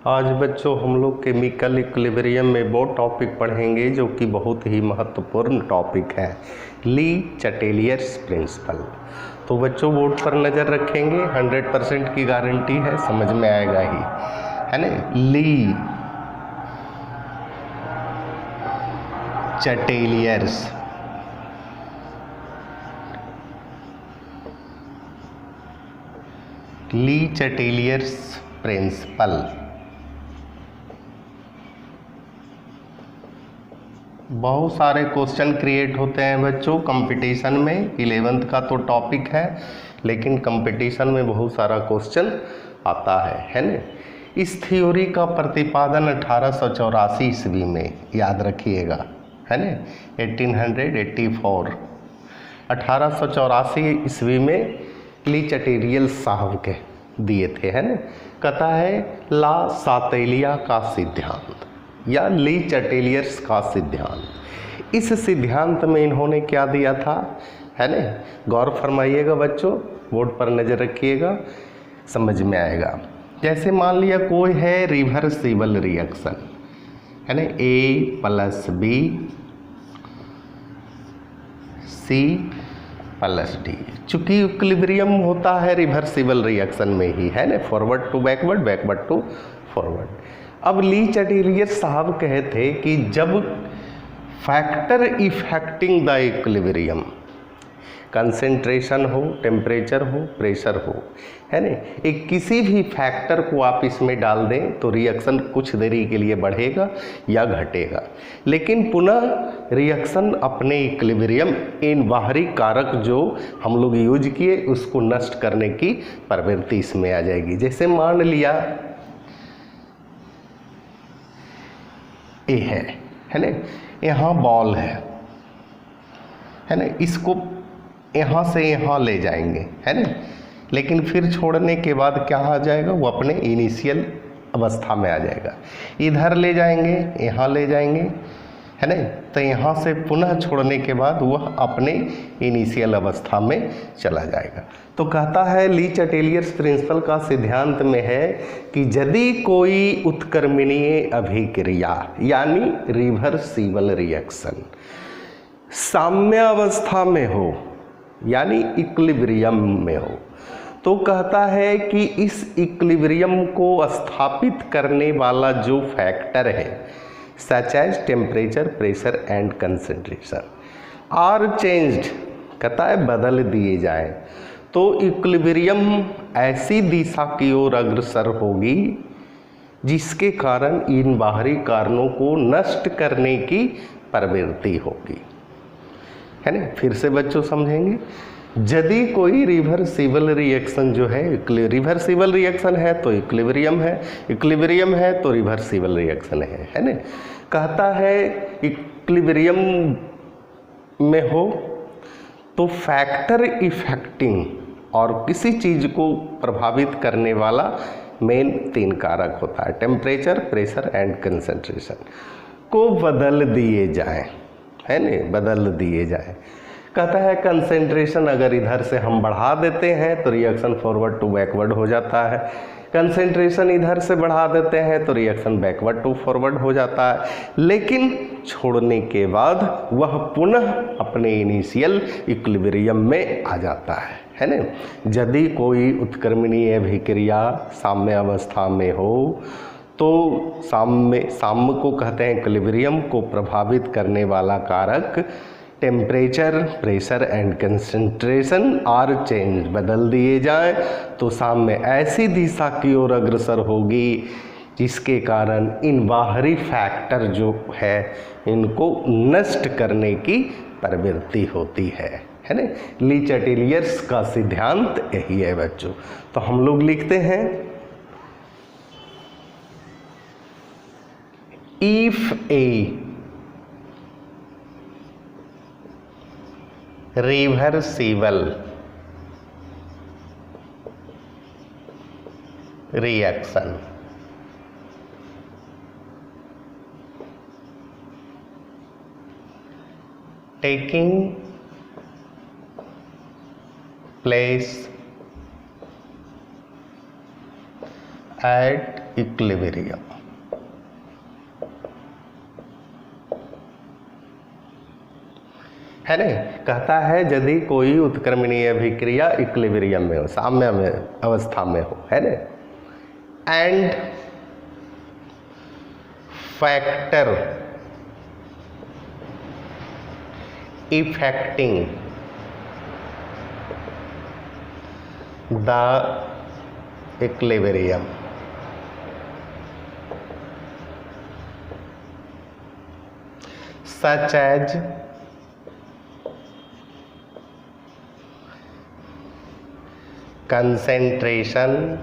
आज बच्चों हम लोग केमिकल इक्विलिब्रियम में वो टॉपिक पढ़ेंगे जो कि बहुत ही महत्वपूर्ण टॉपिक है, ली चटेलियर्स प्रिंसिपल। तो बच्चों बोर्ड पर नज़र रखेंगे, 100% की गारंटी है, समझ में आएगा ही, है ना। ली चटेलियर्स प्रिंसिपल। बहुत सारे क्वेश्चन क्रिएट होते हैं बच्चों कंपटीशन में। 11th का तो टॉपिक है, लेकिन कंपटीशन में बहुत सारा क्वेश्चन आता है ना। इस थ्योरी का प्रतिपादन 1884 ईस्वी में, याद रखिएगा, है ना। 1884 1884 ईस्वी में ली चटेलियर्स साहब के दिए थे, है ना। कहता है ला सातेलिया का सिद्धांत या ली चटेलियर्स का सिद्धांत। इस सिद्धांत में इन्होंने क्या दिया था, है ना। गौर फरमाइएगा बच्चों, बोर्ड पर नज़र रखिएगा, समझ में आएगा। जैसे मान लिया कोई है रिवर्सिबल रिएक्शन, है ना, A+B C+D। चूँकि इक्विलिब्रियम होता है रिवर्सिबल रिएक्शन में ही, है ना, forward to backward, backward to forward. अब ली चटेलियर्स साहब कहे थे कि जब factor affecting the equilibrium, concentration हो, टेम्परेचर हो, प्रेशर हो, है ना, एक किसी भी फैक्टर को आप इसमें डाल दें तो रिएक्शन कुछ देरी के लिए बढ़ेगा या घटेगा, लेकिन पुनः रिएक्शन अपने इक्विलिब्रियम, इन बाहरी कारक जो हम लोग यूज किए उसको नष्ट करने की प्रवृत्ति इसमें आ जाएगी। जैसे मान लिया ए है ना, यहाँ बॉल है ना, इसको यहाँ से यहाँ ले जाएंगे, है ना, लेकिन फिर छोड़ने के बाद क्या आ जाएगा, वो अपने इनिशियल अवस्था में आ जाएगा। इधर ले जाएंगे, यहाँ ले जाएंगे, है ना, तो यहाँ से पुनः छोड़ने के बाद वह अपने इनिशियल अवस्था में चला जाएगा। तो कहता है ली चटेलियर्स प्रिंसिपल का सिद्धांत में है कि यदि कोई उत्क्रमणीय अभिक्रिया यानी रिवर्सिबल रिएक्शन साम्य अवस्था में हो यानी इक्विलिब्रियम में हो, तो कहता है कि इस इक्विलिब्रियम को स्थापित करने वाला जो फैक्टर है, such as temperature, pressure and concentration are changed, कहता है बदल दिए जाए, तो इक्विलिब्रियम ऐसी दिशा की ओर अग्रसर होगी जिसके कारण इन बाहरी कारणों को नष्ट करने की प्रवृत्ति होगी, है ना। फिर से बच्चों समझेंगे, यदि कोई रिवर्सिबल रिएक्शन जो है, रिवर्सिबल रिएक्शन है तो इक्विलिब्रियम है, इक्विलिब्रियम है तो रिवर्सिबल रिएक्शन है ना। कहता है इक्विलिब्रियम में हो तो फैक्टर इफेक्टिंग और किसी चीज़ को प्रभावित करने वाला मेन 3 कारक होता है, टेम्परेचर, प्रेशर एंड कंसंट्रेशन, को बदल दिए जाए, है ना, बदल दिए जाए। कहता है कंसेंट्रेशन अगर इधर से हम बढ़ा देते हैं तो रिएक्शन फॉरवर्ड टू बैकवर्ड हो जाता है, कंसेंट्रेशन इधर से बढ़ा देते हैं तो रिएक्शन बैकवर्ड टू फॉरवर्ड हो जाता है, लेकिन छोड़ने के बाद वह पुनः अपने इनिशियल इक्विलिब्रियम में आ जाता है ना। यदि कोई उत्क्रमणीय अभिक्रिया साम्य अवस्था में हो तो साम्य को कहते हैं इक्विलिब्रियम को प्रभावित करने वाला कारक temperature, pressure and concentration are change, बदल दिए जाएं तो साम्य ऐसी दिशा की ओर अग्रसर होगी जिसके कारण इन बाहरी फैक्टर जो है इनको नष्ट करने की प्रवृत्ति होती है ना। ली चटेलियर्स का सिद्धांत यही है बच्चों। तो हम लोग लिखते हैं if A reversible reaction taking place at equilibrium. है नहीं, कहता है यदि कोई उत्क्रमणीय अभिक्रिया इक्विलिब्रियम में हो, साम्य में अवस्था में हो, है ना, and factor affecting the equilibrium such as concentration,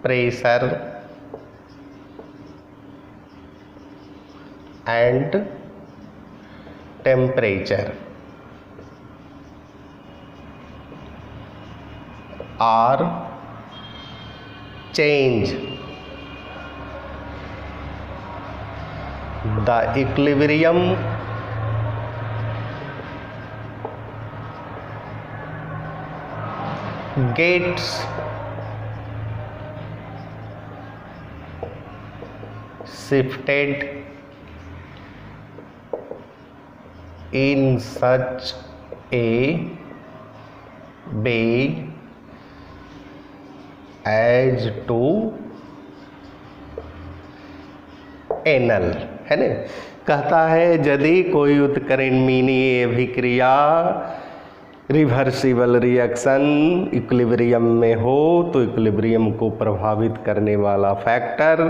pressure and temperature are change the equilibrium gets shifted in such a way as to anal, है ना, कहता है यदि कोई उत्क्रमणीय अभिक्रिया रिवर्सिबल रिएक्शन इक्विलिब्रियम में हो तो इक्विलिब्रियम को प्रभावित करने वाला फैक्टर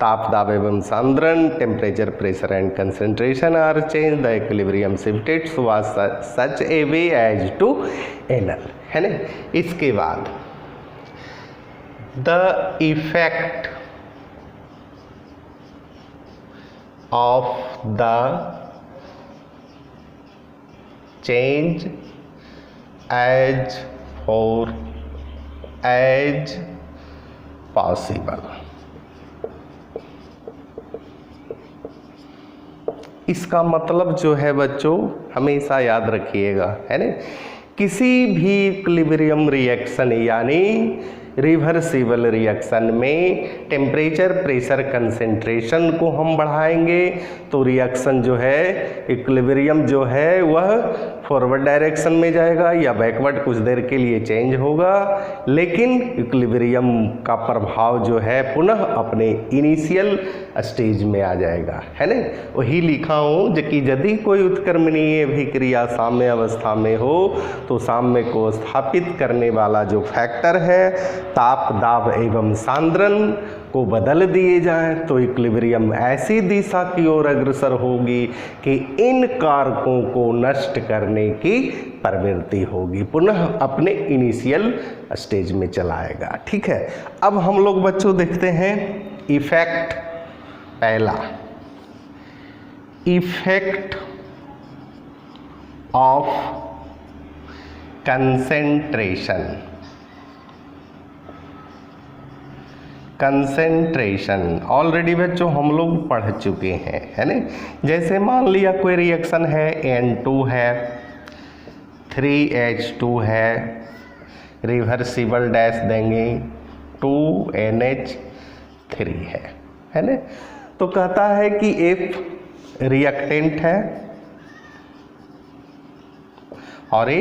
ताप दाब एवं सांद्रण, temperature, pressure and concentration are change, the equilibrium shifted such a way as to annul, है ना। इसके बाद the effect of the change as for as possible। इसका मतलब जो है बच्चों हमेशा याद रखिएगा, है ना, किसी भी इक्विलिब्रियम रिएक्शन यानी रिवर्सिबल रिएक्शन में टेम्परेचर, प्रेशर, कंसंट्रेशन को हम बढ़ाएंगे तो रिएक्शन जो है इक्विलिब्रियम जो है वह फॉरवर्ड डायरेक्शन में जाएगा या बैकवर्ड कुछ देर के लिए चेंज होगा, लेकिन इक्विलिब्रियम का प्रभाव जो है पुनः अपने इनिशियल स्टेज में आ जाएगा, है ना। वही लिखा हूँ कि यदि कोई उत्क्रमणीय अभिक्रिया साम्य अवस्था में हो तो साम्य को स्थापित करने वाला जो फैक्टर है ताप दाब एवं सांद्रण को बदल दिए जाएं तो इक्विलिब्रियम ऐसी दिशा की ओर अग्रसर होगी कि इन कारकों को नष्ट करने की प्रवृत्ति होगी, पुनः अपने इनिशियल स्टेज में चलाएगा। ठीक है, अब हम लोग बच्चों देखते हैं इफेक्ट। पहला effect of concentration. Concentration already बच्चों हम लोग पढ़ चुके हैं, है ना। जैसे मान लिया कोई रिएक्शन है, N2 है, 3H2 है, रिवर्सिबल डैश देंगे 2NH3 है ना। तो कहता है कि F रिएक्टेंट और ये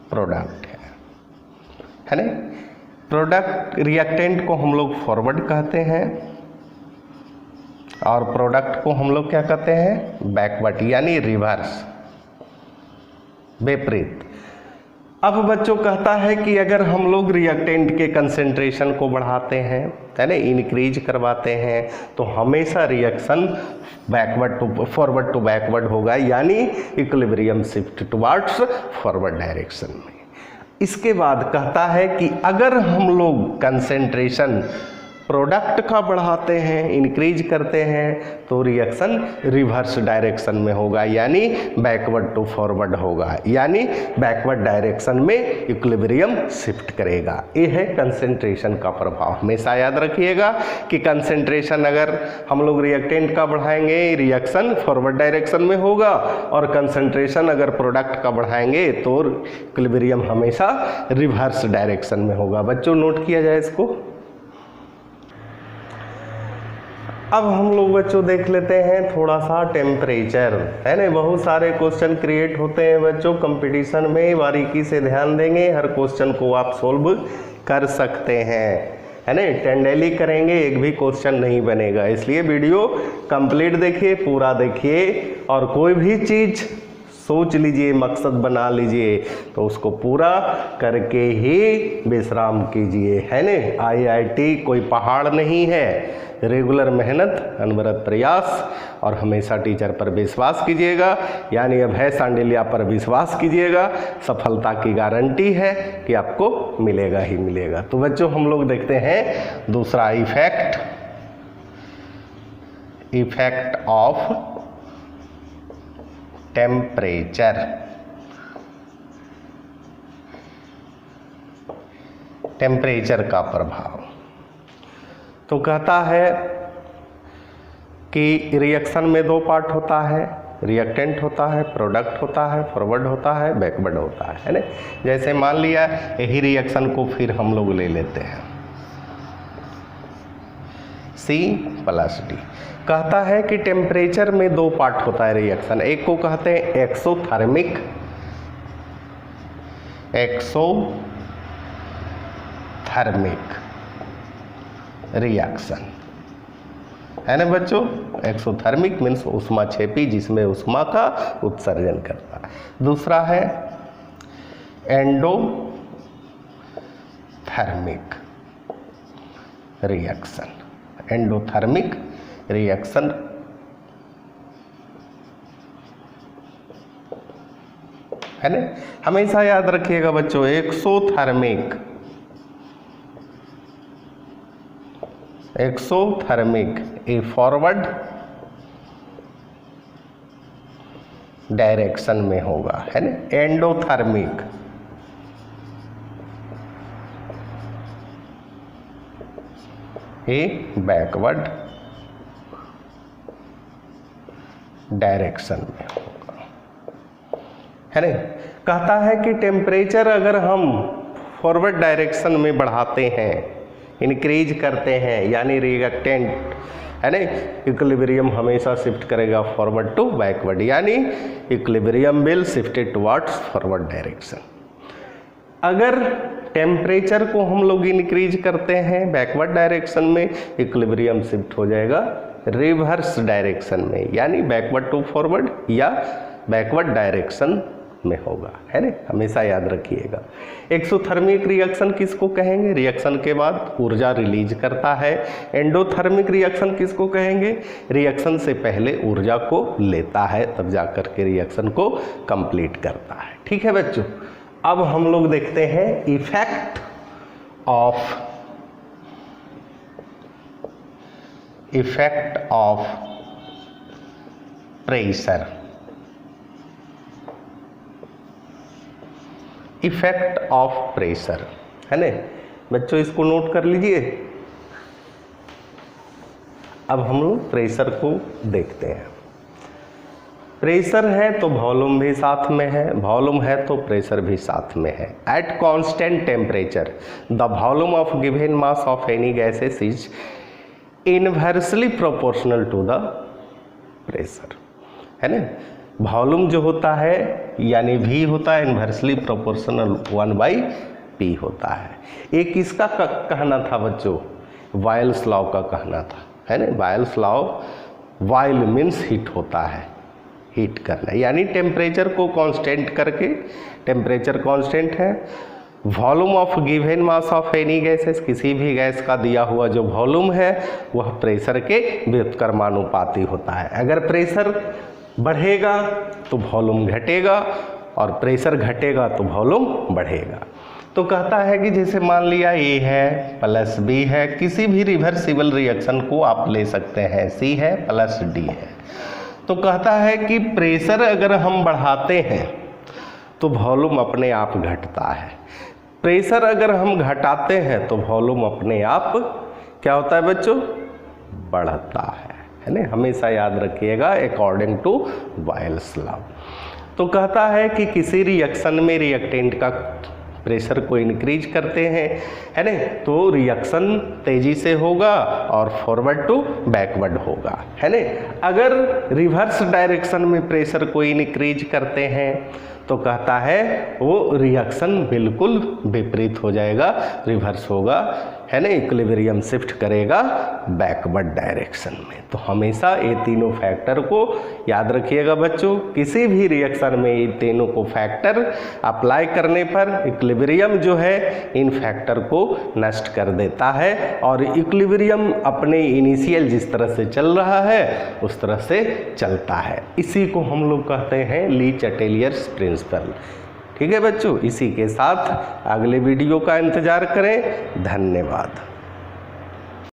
प्रोडक्ट है ना। प्रोडक्ट रिएक्टेंट को हम लोग फॉरवर्ड कहते हैं और प्रोडक्ट को हम लोग क्या कहते हैं, बैकवर्ड यानी रिवर्स, विपरीत। अब बच्चों कहता है कि अगर हम लोग रिएक्टेंट के कंसेंट्रेशन को बढ़ाते हैं, है ना, इंक्रीज करवाते हैं तो हमेशा reaction backward to forward to backward होगा, यानी equilibrium shift towards forward direction में। इसके बाद कहता है कि अगर हम लोग कंसेंट्रेशन प्रोडक्ट का बढ़ाते हैं, इंक्रीज करते हैं, तो रिएक्शन रिवर्स डायरेक्शन में होगा, यानी बैकवर्ड टू फॉरवर्ड होगा, यानी बैकवर्ड डायरेक्शन में इक्विलिब्रियम शिफ्ट करेगा। ये है कंसंट्रेशन का प्रभाव। हमेशा याद रखिएगा कि कंसंट्रेशन अगर हम लोग रिएक्टेंट का बढ़ाएंगे रिएक्शन फॉरवर्ड डायरेक्शन में होगा, और कंसंट्रेशन अगर प्रोडक्ट का बढ़ाएंगे तो इक्विलिब्रियम हमेशा रिवर्स डायरेक्शन में होगा। बच्चों नोट किया जाए इसको। अब हम लोग बच्चों देख लेते हैं थोड़ा सा टेम्परेचर, है ना। बहुत सारे क्वेश्चन क्रिएट होते हैं बच्चों कंपटीशन में, बारीकी से ध्यान देंगे, हर क्वेश्चन को आप सोल्व कर सकते हैं, है ना। टेंडली करेंगे एक भी क्वेश्चन नहीं बनेगा, इसलिए वीडियो कंप्लीट देखिए, पूरा देखिए, और कोई भी चीज़ सोच लीजिए, मकसद बना लीजिए, तो उसको पूरा करके ही विश्राम कीजिए, है ना। IIT कोई पहाड़ नहीं है, रेगुलर मेहनत, अनवरत प्रयास, और हमेशा टीचर पर विश्वास कीजिएगा, यानी अभय सांडिल्या पर विश्वास कीजिएगा। सफलता की गारंटी है कि आपको मिलेगा ही मिलेगा। तो बच्चों हम लोग देखते हैं दूसरा इफेक्ट ऑफ टेम्परेचर। टेम्परेचर का प्रभाव तो कहता है कि रिएक्शन में दो पार्ट होता है, रिएक्टेंट होता है, प्रोडक्ट होता है, फॉरवर्ड होता है, बैकवर्ड होता है ना। जैसे मान लिया यही रिएक्शन को फिर हम लोग ले लेते हैं C+D। कहता है कि टेम्परेचर में दो पार्ट होता है रिएक्शन, एक को कहते हैं एक्सोथर्मिक रिएक्शन, है ना बच्चों। एक्सोथर्मिक मीन्स ऊष्माक्षेपी, जिसमें ऊष्मा का उत्सर्जन करता है। दूसरा है एंडोथर्मिक रिएक्शन। एंडोथर्मिक रिएक्शन है ना। हमेशा याद रखिएगा बच्चों, एक्सोथर्मिक ए फॉरवर्ड डायरेक्शन में होगा, है ना। एंडोथर्मिक ए बैकवर्ड डायरेक्शन में होगा, है ना। कहता है कि टेम्परेचर अगर हम फॉरवर्ड डायरेक्शन में बढ़ाते हैं, इंक्रीज करते हैं, यानी रिएक्टेंट, है ना, इक्विलिब्रियम हमेशा शिफ्ट करेगा फॉरवर्ड टू बैकवर्ड, यानी equilibrium will shifted towards forward direction. अगर टेम्परेचर को हम लोग इंक्रीज करते हैं बैकवर्ड डायरेक्शन में, इक्विलिब्रियम शिफ्ट हो जाएगा रिवर्स डायरेक्शन में, यानी बैकवर्ड टू फॉरवर्ड या बैकवर्ड डायरेक्शन में होगा, है ना। हमेशा याद रखिएगा। एक्सोथर्मिक रिएक्शन किसको कहेंगे? रिएक्शन के बाद ऊर्जा रिलीज करता है। एंडोथर्मिक रिएक्शन किसको कहेंगे? रिएक्शन से पहले ऊर्जा को लेता है, तब जाकर के रिएक्शन को कंप्लीट करता है। ठीक है बच्चों, अब हम लोग देखते हैं effect of pressure. Effect of pressure, है ना बच्चों, इसको नोट कर लीजिए। अब हम लोग प्रेशर को देखते हैं। प्रेशर है तो वॉल्यूम भी साथ में है, वॉल्यूम है तो प्रेशर भी साथ में है। At constant temperature the volume of given mass of any gases is inversely proportional to the pressure, है ना। वॉल्यूम जो होता है यानी V होता है इनवर्सली प्रोपोर्शनल 1/P होता है। एक किसका कहना था बच्चों? वायल्स लॉ का कहना था, है ना। Vials law, while means heat होता है, हीट करना, यानी टेम्परेचर को कांस्टेंट करके, टेम्परेचर कांस्टेंट है, volume of given mass of any gases, किसी भी गैस का दिया हुआ जो वॉल्यूम है वह प्रेशर के व्युत्क्रमानुपाती होता है। अगर प्रेशर बढ़ेगा तो वॉल्यूम घटेगा और प्रेशर घटेगा तो वॉल्यूम बढ़ेगा। तो कहता है कि जैसे मान लिया A है प्लस B है, किसी भी रिवर्सिबल रिएक्शन को आप ले सकते हैं, C है प्लस D है। तो कहता है कि प्रेशर अगर हम बढ़ाते हैं तो वॉल्यूम अपने आप घटता है, प्रेशर अगर हम घटाते हैं तो वॉल्यूम अपने आप क्या होता है बच्चों, बढ़ता है ना। हमेशा याद रखिएगा अकॉर्डिंग टू बॉयल्स लॉ। तो कहता है कि किसी रिएक्शन में रिएक्टेंट का प्रेशर को इंक्रीज करते हैं, है ना, तो रिएक्शन तेजी से होगा और फॉरवर्ड टू बैकवर्ड होगा, है ना। अगर रिवर्स डायरेक्शन में प्रेशर को इंक्रीज करते हैं तो कहता है वो रिएक्शन बिल्कुल विपरीत हो जाएगा, रिवर्स होगा, है ना, इक्विलिब्रियम शिफ्ट करेगा बैकवर्ड डायरेक्शन में। तो हमेशा ये तीनों फैक्टर को याद रखिएगा बच्चों। किसी भी रिएक्शन में ये तीनों को फैक्टर अप्लाई करने पर इक्विलिब्रियम जो है इन फैक्टर को नष्ट कर देता है और इक्विलिब्रियम अपने इनिशियल जिस तरह से चल रहा है उस तरह से चलता है। इसी को हम लोग कहते हैं ली चैटेलियर्स प्रिंसिपल। ठीक है बच्चों, इसी के साथ अगले वीडियो का इंतज़ार करें। धन्यवाद।